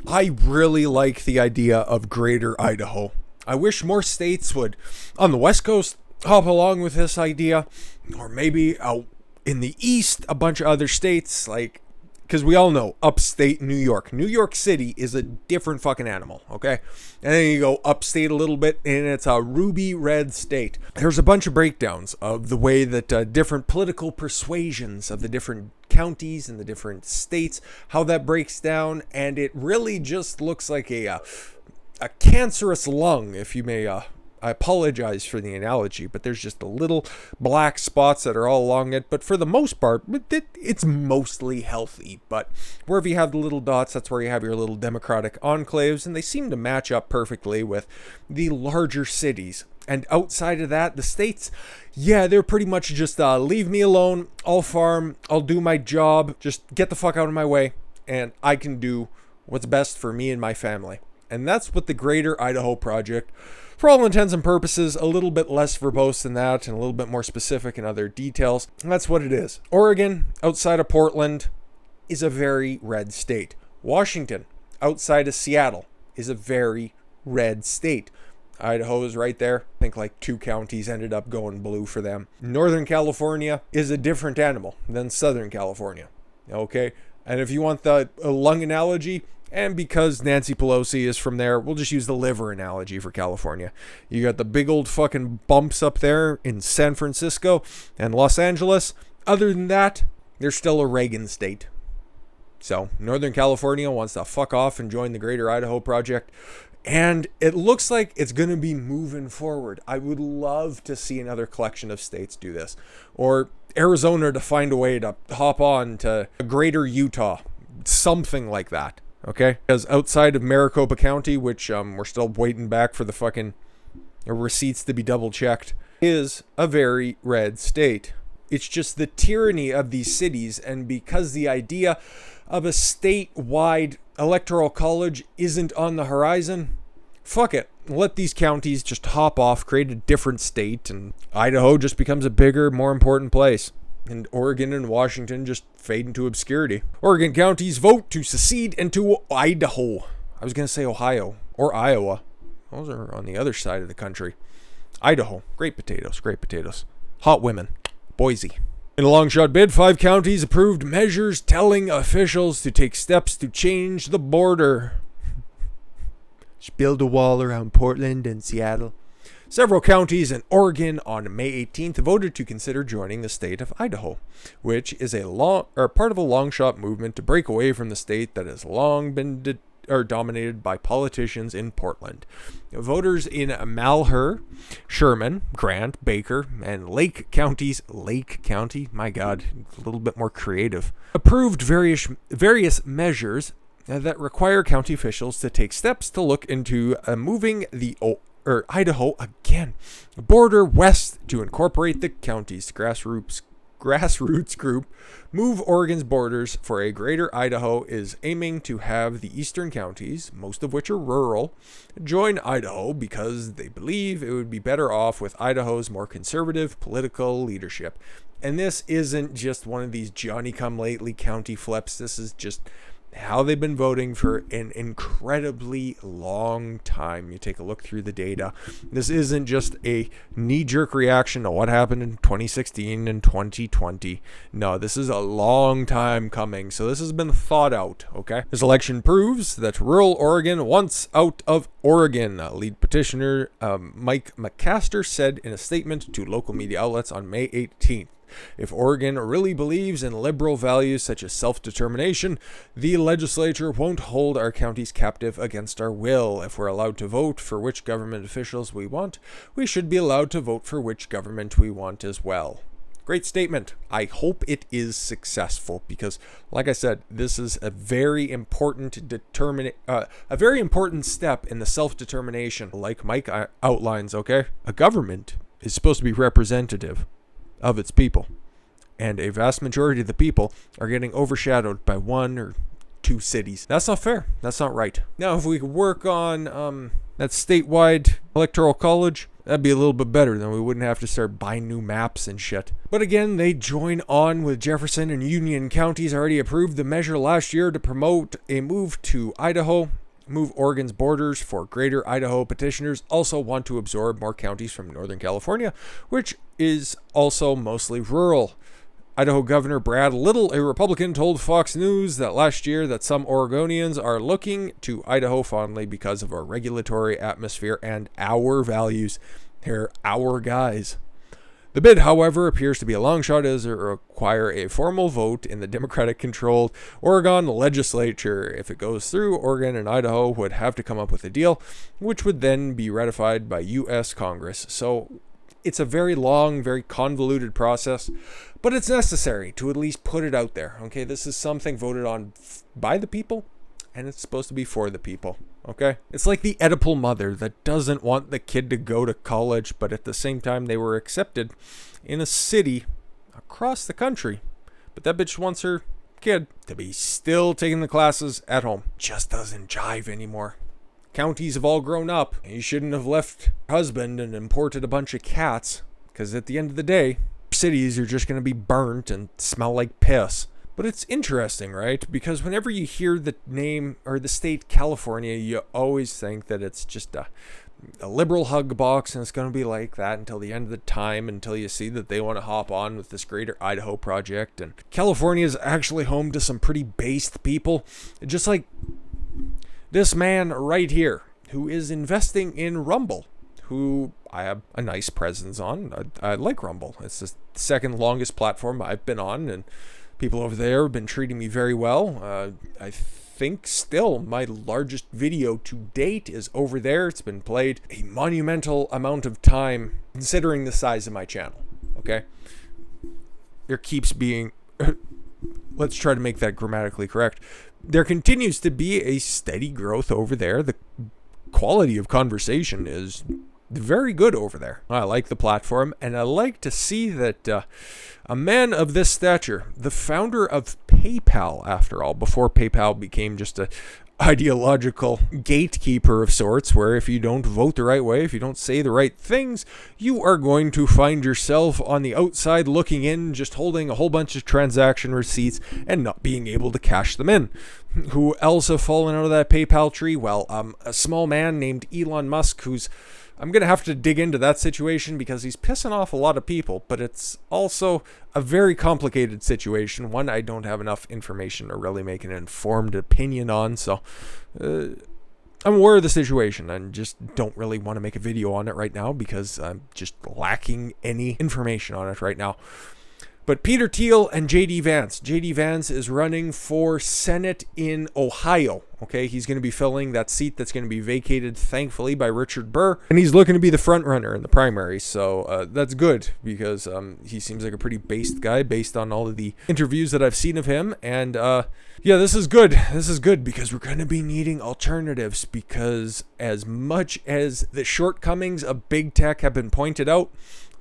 I really like the idea of Greater Idaho. I wish more states would, on the West Coast, hop along with this idea, or maybe out in the East, a bunch of other states, like, because we all know upstate New York City is a different fucking animal, okay? And then you go upstate a little bit, and it's a ruby red state. There's a bunch of breakdowns of the way that different political persuasions of the different counties and the different states, how that breaks down, and it really just looks like a cancerous lung, if you may. I apologize for the analogy, but there's just the little black spots that are all along it. But for the most part, it's mostly healthy. But wherever you have the little dots, that's where you have your little democratic enclaves. And they seem to match up perfectly with the larger cities. And outside of that, the states, yeah, they're pretty much just leave me alone. I'll farm. I'll do my job. Just get the fuck out of my way. And I can do what's best for me and my family. And that's what the Greater Idaho Project, for all intents and purposes, a little bit less verbose than that and a little bit more specific in other details. That's what it is. Oregon, outside of Portland, is a very red state. Washington, outside of Seattle, is a very red state. Idaho is right there. I think like 2 counties ended up going blue for them. Northern California is a different animal than Southern California. Okay? And if you want the lung analogy, and because Nancy Pelosi is from there, we'll just use the liver analogy for California. You got the big old fucking bumps up there in San Francisco and Los Angeles. Other than that, they're still a Reagan state. So, Northern California wants to fuck off and join the Greater Idaho Project. And it looks like it's going to be moving forward. I would love to see another collection of states do this. Or Arizona to find a way to hop on to Greater Utah. Something like that. Okay? Because outside of Maricopa County, which we're still waiting back for the fucking receipts to be double checked, is a very red state. It's just the tyranny of these cities, and because the idea of a statewide electoral college isn't on the horizon, fuck it. Let these counties just hop off, create a different state, and Idaho just becomes a bigger, more important place. And Oregon and Washington just fade into obscurity. Oregon counties vote to secede into Idaho. I was going to say Ohio or Iowa. Those are on the other side of the country. Idaho. Great potatoes. Great potatoes. Hot women. Boise. In a long shot bid, 5 counties approved measures telling officials to take steps to change the border. Just build a wall around Portland and Seattle. Several counties in Oregon on May 18th voted to consider joining the state of Idaho, which is part of a long-shot movement to break away from the state that has long been dominated by politicians in Portland. Voters in Malheur, Sherman, Grant, Baker, and Lake County, my God, a little bit more creative, approved various measures that require county officials to take steps to look into moving the Idaho border west to incorporate the county's grassroots group. Move Oregon's borders for a Greater Idaho is aiming to have the eastern counties, most of which are rural, join Idaho because they believe it would be better off with Idaho's more conservative political leadership. And this isn't just one of these Johnny-come-lately county flips. This is just how they've been voting for an incredibly long time. You take a look through the data. This isn't just a knee-jerk reaction to what happened in 2016 and 2020. No, this is a long time coming. So this has been thought out, okay? This election proves that rural Oregon wants out of Oregon. Lead petitioner Mike McCaster said in a statement to local media outlets on May 18th. If Oregon really believes in liberal values such as self-determination, the legislature won't hold our counties captive against our will. If we're allowed to vote for which government officials we want, we should be allowed to vote for which government we want as well. Great statement. I hope it is successful because, like I said, this is a very important step in the self-determination. Like Mike outlines, okay? A government is supposed to be representative of its people, and a vast majority of the people are getting overshadowed by 1 or 2 cities. That's not fair. That's not right. Now, if we could work on that statewide electoral college, That'd be a little bit better, then we wouldn't have to start buying new maps and shit. But again, they join on with Jefferson and Union counties already approved the measure last year to promote a move to Idaho, move Oregon's borders for Greater Idaho. Petitioners also want to absorb more counties from Northern California, which is also mostly rural. Idaho Governor Brad Little, a Republican, told Fox News that last year that some Oregonians are looking to Idaho fondly because of our regulatory atmosphere and our values. They're our guys. The bid, however, appears to be a long shot as it require a formal vote in the Democratic-controlled Oregon legislature. If it goes through, Oregon and Idaho would have to come up with a deal, which would then be ratified by U.S. Congress. So it's a very long, very convoluted process, but it's necessary to at least put it out there. Okay, this is something voted on by the people, and it's supposed to be for the people. Okay, it's like the Oedipal mother that doesn't want the kid to go to college, but at the same time they were accepted in a city across the country, but that bitch wants her kid to be still taking the classes at home. Just doesn't jive anymore. Counties have all grown up. You shouldn't have left your husband and imported a bunch of cats, because at the end of the day, cities are just going to be burnt and smell like piss. But it's interesting, right? Because whenever you hear the name or the state California, you always think that it's just a liberal hug box, and it's going to be like that until the end of the time, until you see that they want to hop on with this Greater Idaho project. And California is actually home to some pretty based people, just like this man right here, who is investing in Rumble, who I have a nice presence on. I like Rumble. It's the second longest platform I've been on, and people over there have been treating me very well. I think still my largest video to date is over there. It's been played a monumental amount of time considering the size of my channel. Okay? There keeps being... let's try to make that grammatically correct. There continues to be a steady growth over there. The quality of conversation is very good over there. I like the platform, and I like to see that a man of this stature, the founder of PayPal, after all, before PayPal became just a ideological gatekeeper of sorts, where if you don't vote the right way, if you don't say the right things, you are going to find yourself on the outside looking in, just holding a whole bunch of transaction receipts and not being able to cash them in. Who else have fallen out of that PayPal tree? Well, a small man named Elon Musk, who's... I'm going to have to dig into that situation because he's pissing off a lot of people, but it's also a very complicated situation, one I don't have enough information to really make an informed opinion on, so I'm aware of the situation and just don't really want to make a video on it right now because I'm just lacking any information on it right now. But Peter Thiel and JD Vance. JD Vance is running for Senate in Ohio. Okay, he's going to be filling that seat that's going to be vacated, thankfully, by Richard Burr. And he's looking to be the front runner in the primary. So that's good because he seems like a pretty based guy based on all of the interviews that I've seen of him. And yeah, this is good. This is good because we're going to be needing alternatives because as much as the shortcomings of big tech have been pointed out,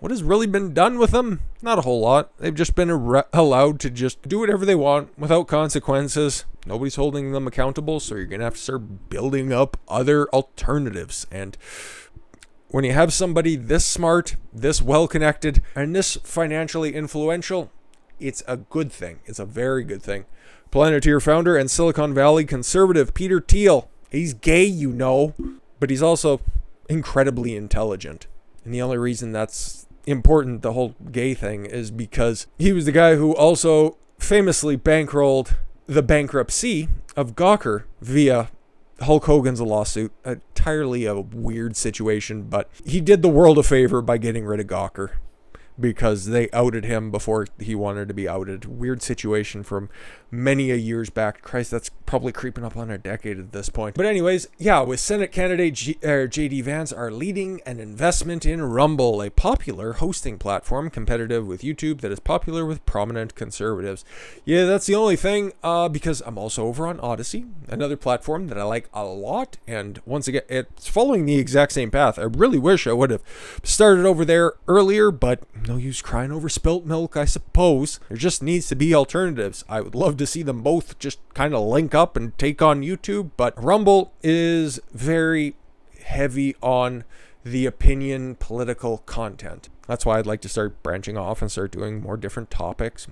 what has really been done with them? Not a whole lot. They've just been allowed to just do whatever they want without consequences. Nobody's holding them accountable, so you're going to have to start building up other alternatives. And when you have somebody this smart, this well-connected, and this financially influential, it's a good thing. It's a very good thing. Planeteer founder and Silicon Valley conservative Peter Thiel. He's gay, you know, but he's also incredibly intelligent. And the only reason that's important, the whole gay thing, is because he was the guy who also famously bankrolled the bankruptcy of Gawker via Hulk Hogan's lawsuit. Entirely a weird situation, but he did the world a favor by getting rid of Gawker because they outed him before he wanted to be outed. Weird situation from many a years back. Christ, that's probably creeping up on a decade at this point. But anyways, yeah, with Senate candidate JD Vance are leading an investment in Rumble, a popular hosting platform competitive with YouTube that is popular with prominent conservatives. Yeah, that's the only thing, because I'm also over on Odyssey, another platform that I like a lot, and once again, it's following the exact same path. I really wish I would have started over there earlier, but no use crying over spilt milk, I suppose. There just needs to be alternatives. I would love to see them both just kind of link up and take on YouTube, but Rumble is very heavy on the opinion political content. That's why I'd like to start branching off and start doing more different topics,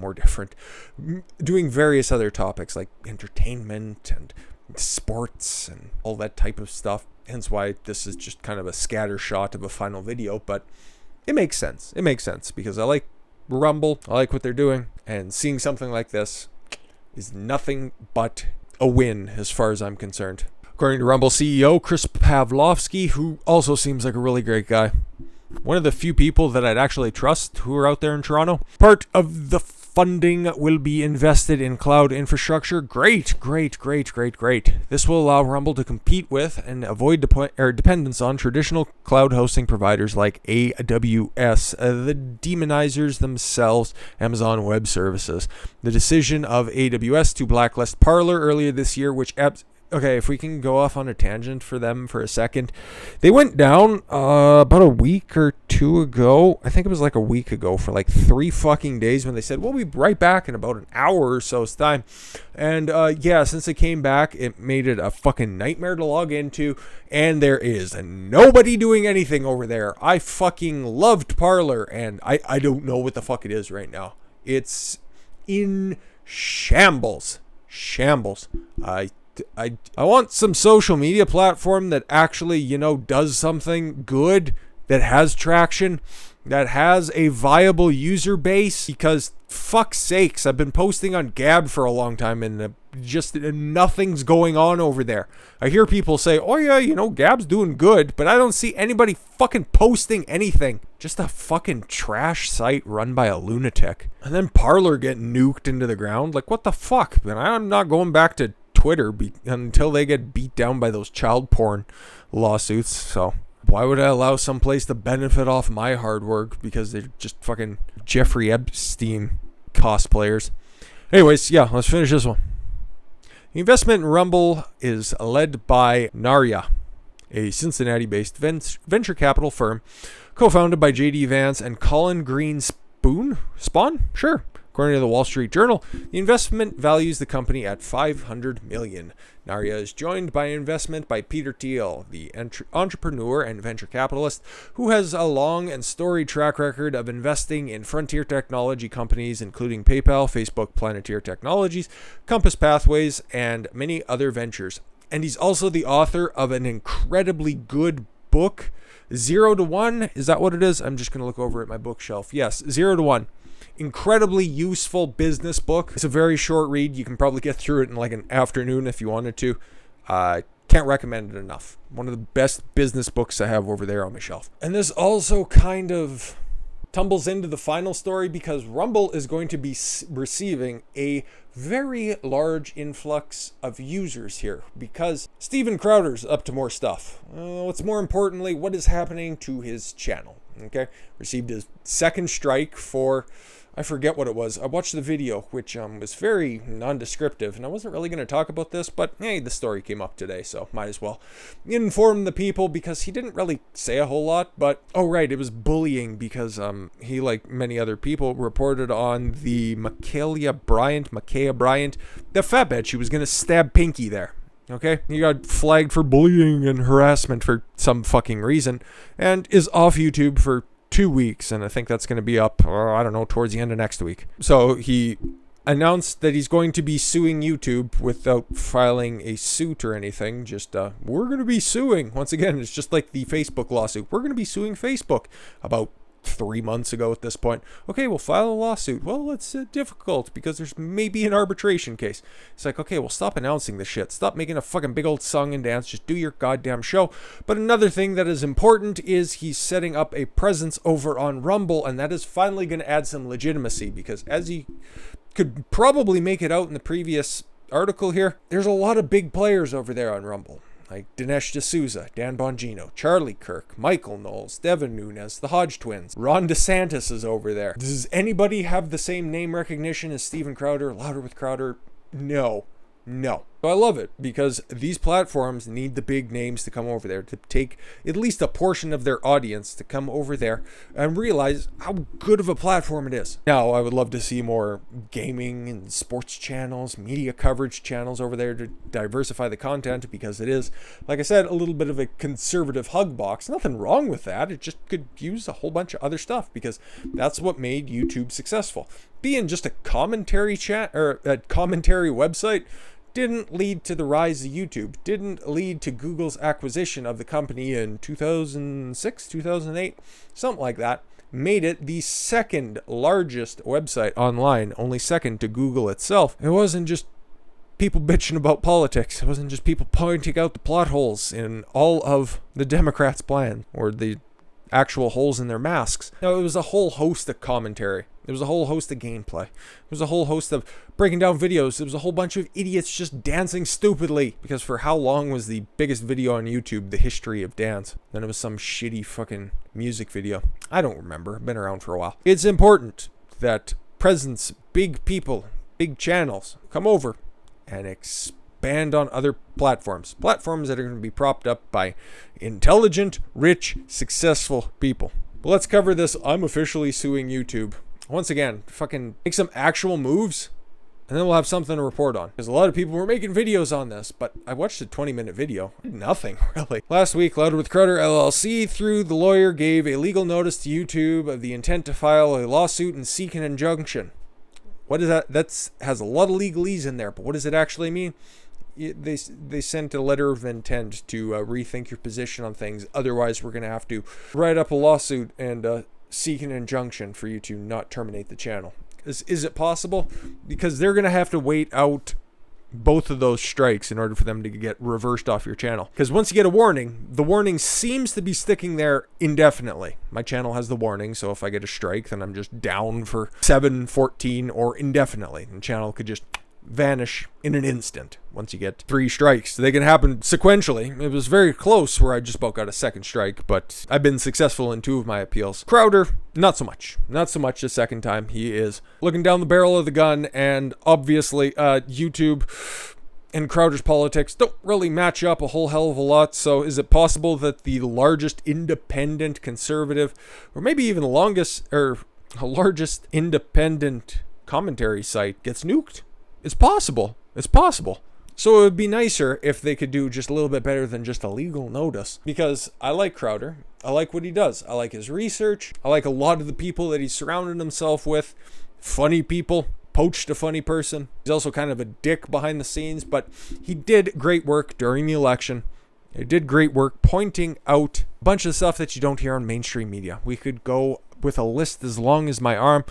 doing various other topics like entertainment and sports and all that type of stuff. Hence why this is just kind of a scatter shot of a final video, but it makes sense. It makes sense because I like Rumble, I like what they're doing, and seeing something like this is nothing but a win as far as I'm concerned. According to Rumble CEO Chris Pavlovsky, who also seems like a really great guy. One of the few people that I'd actually trust who are out there in Toronto. Part of the funding will be invested in cloud infrastructure. Great. This will allow Rumble to compete with and avoid dependence on traditional cloud hosting providers like AWS, the demonizers themselves, Amazon Web Services. The decision of AWS to blacklist Parler earlier this year, okay, if we can go off on a tangent for them for a second. They went down about a week or two ago. I think it was like a week ago for like 3 fucking days when they said, we'll be right back in about an hour or so's time. And since they came back, it made it a fucking nightmare to log into. And there is nobody doing anything over there. I fucking loved Parler, and I don't know what the fuck it is right now. It's in shambles. I want some social media platform that actually, does something good, that has traction, that has a viable user base, because fuck's sakes, I've been posting on Gab for a long time and just nothing's going on over there. I hear people say, oh yeah, Gab's doing good, but I don't see anybody fucking posting anything. Just a fucking trash site run by a lunatic. And then Parler getting nuked into the ground. Like, what the fuck? Man, I'm not going back to Twitter until they get beat down by those child porn lawsuits. So why would I allow someplace to benefit off my hard work because they're just fucking Jeffrey Epstein cosplayers? Anyways, let's finish this one. The investment in Rumble is led by Narya, a Cincinnati-based venture capital firm co-founded by JD Vance and Colin Spawn? Sure. According to the Wall Street Journal, the investment values the company at $500 million. Narya is joined by investment by Peter Thiel, the entrepreneur and venture capitalist who has a long and storied track record of investing in frontier technology companies including PayPal, Facebook, Planeteer Technologies, Compass Pathways, and many other ventures. And he's also the author of an incredibly good book, 0 to 1. Is that what it is? I'm just going to look over at my bookshelf. Yes, 0 to 1. Incredibly useful business book. It's a very short read. You can probably get through it in like an afternoon if you wanted to. Can't recommend it enough. One of the best business books I have over there on my shelf. And this also kind of tumbles into the final story because Rumble is going to be receiving a very large influx of users here because Steven Crowder's up to more stuff. What's more importantly, what is happening to his channel? Okay, received his second strike for, I forget what it was. I watched the video, which was very non-descriptive, and I wasn't really going to talk about this, but hey, the story came up today, so might as well inform the people because he didn't really say a whole lot, but, oh right, it was bullying because he, like many other people, reported on the Micaiah Bryant, the fat bitch who was going to stab Pinky there. Okay, he got flagged for bullying and harassment for some fucking reason, and is off YouTube for 2 weeks, and I think that's going to be up, towards the end of next week. So he announced that he's going to be suing YouTube without filing a suit or anything. Just, we're going to be suing. Once again, it's just like the Facebook lawsuit. We're going to be suing Facebook about 3 months ago at this point. Okay, we'll file a lawsuit. Well, it's difficult because there's maybe an arbitration case. It's like, okay, well, stop announcing this shit. Stop making a fucking big old song and dance. Just do your goddamn show. But another thing that is important is he's setting up a presence over on Rumble, and that is finally going to add some legitimacy because as he could probably make it out in the previous article here, there's a lot of big players over there on Rumble. Like Dinesh D'Souza, Dan Bongino, Charlie Kirk, Michael Knowles, Devin Nunes, the Hodge twins. Ron DeSantis is over there. Does anybody have the same name recognition as Steven Crowder, Louder with Crowder? No. So I love it because these platforms need the big names to come over there, to take at least a portion of their audience to come over there and realize how good of a platform it is. Now, I would love to see more gaming and sports channels, media coverage channels over there to diversify the content, because it is, like I said, a little bit of a conservative hug box. Nothing wrong with that. It just could use a whole bunch of other stuff, because that's what made YouTube successful. Being just a commentary chat or a commentary website didn't lead to the rise of YouTube, didn't lead to Google's acquisition of the company in 2006, 2008, something like that. Made it the second largest website online, only second to Google itself. It wasn't just people bitching about politics. It wasn't just people pointing out the plot holes in all of the Democrats' plan, or the actual holes in their masks. No, it was a whole host of commentary. It was a whole host of gameplay. It was a whole host of breaking down videos. It was a whole bunch of idiots just dancing stupidly. Because for how long was the biggest video on YouTube the history of dance? Then it was some shitty fucking music video. I don't remember. Been around for a while. It's important that presence, big people, big channels come over and expand on other platforms. Platforms that are going to be propped up by intelligent, rich, successful people. But let's cover this. I'm officially suing YouTube. Once again, fucking make some actual moves, and then we'll have something to report on. Because a lot of people were making videos on this, but I watched a 20-minute video. Nothing, really. Last week, Louder with Crowder LLC, through the lawyer, gave a legal notice to YouTube of the intent to file a lawsuit and seek an injunction. What is that? That has a lot of legalese in there, but what does it actually mean? They sent a letter of intent to rethink your position on things. Otherwise, we're going to have to write up a lawsuit and seek an injunction for you to not terminate the channel. Is it possible? Because they're going to have to wait out both of those strikes in order for them to get reversed off your channel. Because once you get a warning, the warning seems to be sticking there indefinitely. My channel has the warning, so if I get a strike, then I'm just down for 7, 14, or indefinitely. The channel could just vanish in an instant once you get 3 strikes. They can happen sequentially. It was very close where I just about got a second strike, but I've been successful in 2 of my appeals. Crowder, not so much. Not so much the second time. He is looking down the barrel of the gun, and obviously YouTube and Crowder's politics don't really match up a whole hell of a lot. So is it possible that the largest independent conservative, or maybe even the largest independent commentary site, gets nuked? It's possible. It's possible. So it would be nicer if they could do just a little bit better than just a legal notice. Because I like Crowder. I like what he does. I like his research. I like a lot of the people that he's surrounded himself with. Funny people. Poached a funny person. He's also kind of a dick behind the scenes, but he did great work during the election. He did great work pointing out a bunch of stuff that you don't hear on mainstream media. We could go with a list as long as my arm,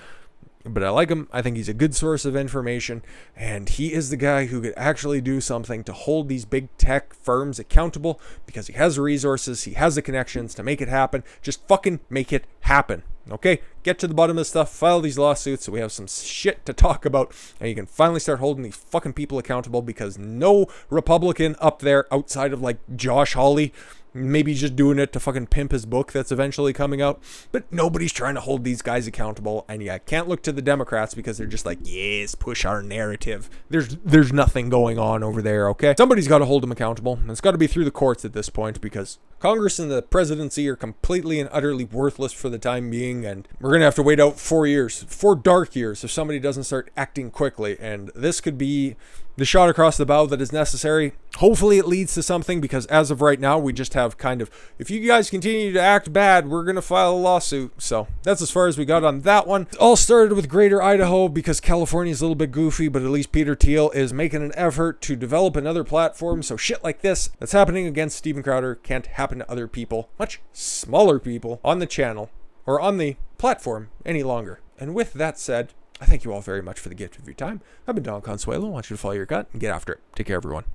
but I like him. I think he's a good source of information, and he is the guy who could actually do something to hold these big tech firms accountable, because he has the resources, he has the connections to make it happen. Just fucking make it happen. Okay? Get to the bottom of this stuff, file these lawsuits so we have some shit to talk about, and you can finally start holding these fucking people accountable, because no Republican up there outside of like Josh Hawley, maybe he's just doing it to fucking pimp his book that's eventually coming out, but nobody's trying to hold these guys accountable. And yeah, I can't look to the Democrats because they're just like, yes, push our narrative. There's nothing going on over there, okay? Somebody's got to hold them accountable, and it's got to be through the courts at this point, because Congress and the presidency are completely and utterly worthless for the time being, and we're going to have to wait out 4 years, 4 dark years, if somebody doesn't start acting quickly. And this could be the shot across the bow that is necessary. Hopefully it leads to something, because as of right now, we just have kind of, if you guys continue to act bad, we're going to file a lawsuit. So that's as far as we got on that one. It all started with Greater Idaho, because California is a little bit goofy, but at least Peter Thiel is making an effort to develop another platform. So shit like this that's happening against Steven Crowder can't happen to other people, much smaller people on the channel or on the platform any longer. And with that said, I thank you all very much for the gift of your time. I've been Don Consuelo. I want you to follow your gut and get after it. Take care, everyone.